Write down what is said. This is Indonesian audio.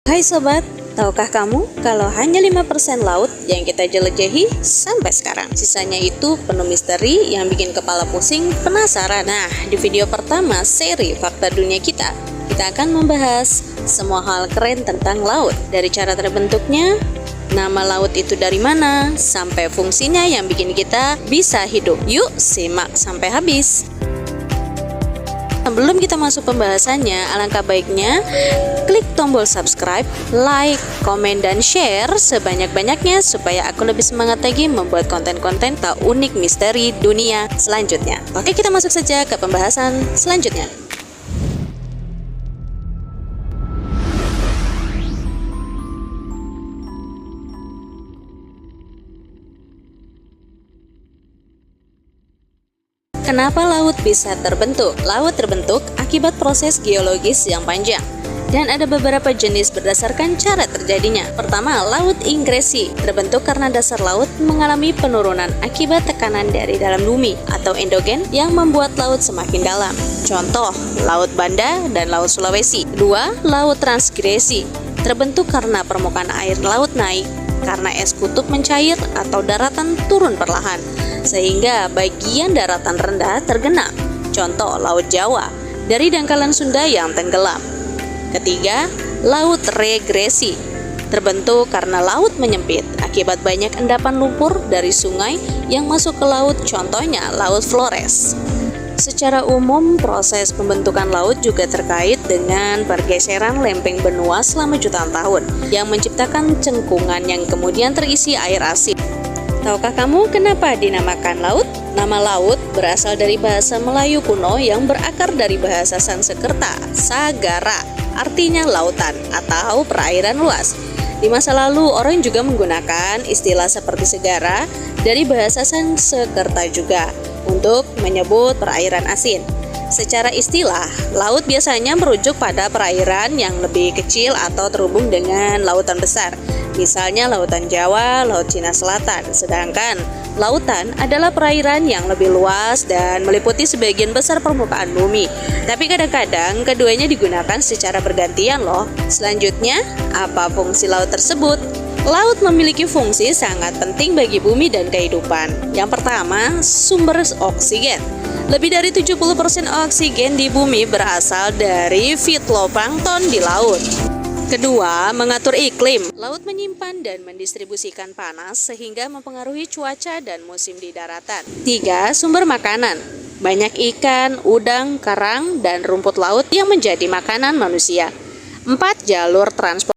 Hai sobat, tahukah kamu kalau hanya 5% laut yang kita jelajahi sampai sekarang? Sisanya itu penuh misteri yang bikin kepala pusing, penasaran. Nah, di video pertama seri Fakta Dunia kita akan membahas semua hal keren tentang laut. Dari cara terbentuknya, nama laut itu dari mana, sampai fungsinya yang bikin kita bisa hidup. Yuk, simak sampai habis. Sebelum kita masuk pembahasannya, alangkah baiknya klik tombol subscribe, like, komen, dan share sebanyak-banyaknya supaya aku lebih semangat lagi membuat konten-konten tak unik misteri dunia selanjutnya. Oke, kita masuk saja ke pembahasan selanjutnya. Kenapa laut bisa terbentuk? Laut terbentuk akibat proses geologis yang panjang, dan ada beberapa jenis berdasarkan cara terjadinya. Pertama, laut ingresi terbentuk karena dasar laut mengalami penurunan akibat tekanan dari dalam bumi atau endogen yang membuat laut semakin dalam. Contoh, Laut Banda dan Laut Sulawesi. Kedua, laut transgresi terbentuk karena permukaan air laut naik karena es kutub mencair atau daratan turun perlahan, sehingga bagian daratan rendah tergenang. Contoh, Laut Jawa dari dangkalan Sunda yang tenggelam. Ketiga, laut regresi terbentuk karena laut menyempit akibat banyak endapan lumpur dari sungai yang masuk ke laut, contohnya Laut Flores. Secara umum, proses pembentukan laut juga terkait dengan pergeseran lempeng benua selama jutaan tahun yang menciptakan cengkungan yang kemudian terisi air asin. Tahukah kamu kenapa dinamakan laut? Nama laut berasal dari bahasa Melayu kuno yang berakar dari bahasa Sanskerta, sagara, artinya lautan atau perairan luas. Di masa lalu, orang juga menggunakan istilah seperti segara dari bahasa Sanskerta juga untuk menyebut perairan asin. Secara istilah, laut biasanya merujuk pada perairan yang lebih kecil atau terhubung dengan lautan besar. Misalnya Lautan Jawa, Laut Cina Selatan. Sedangkan lautan adalah perairan yang lebih luas dan meliputi sebagian besar permukaan bumi. Tapi kadang-kadang keduanya digunakan secara bergantian loh. Selanjutnya, apa fungsi laut tersebut? Laut memiliki fungsi sangat penting bagi bumi dan kehidupan. Yang pertama, sumber oksigen. Lebih dari 70% oksigen di bumi berasal dari fitoplankton di laut. Kedua, mengatur iklim. Laut menyimpan dan mendistribusikan panas sehingga mempengaruhi cuaca dan musim di daratan. Tiga, sumber makanan. Banyak ikan, udang, karang, dan rumput laut yang menjadi makanan manusia. Empat, jalur transportasi.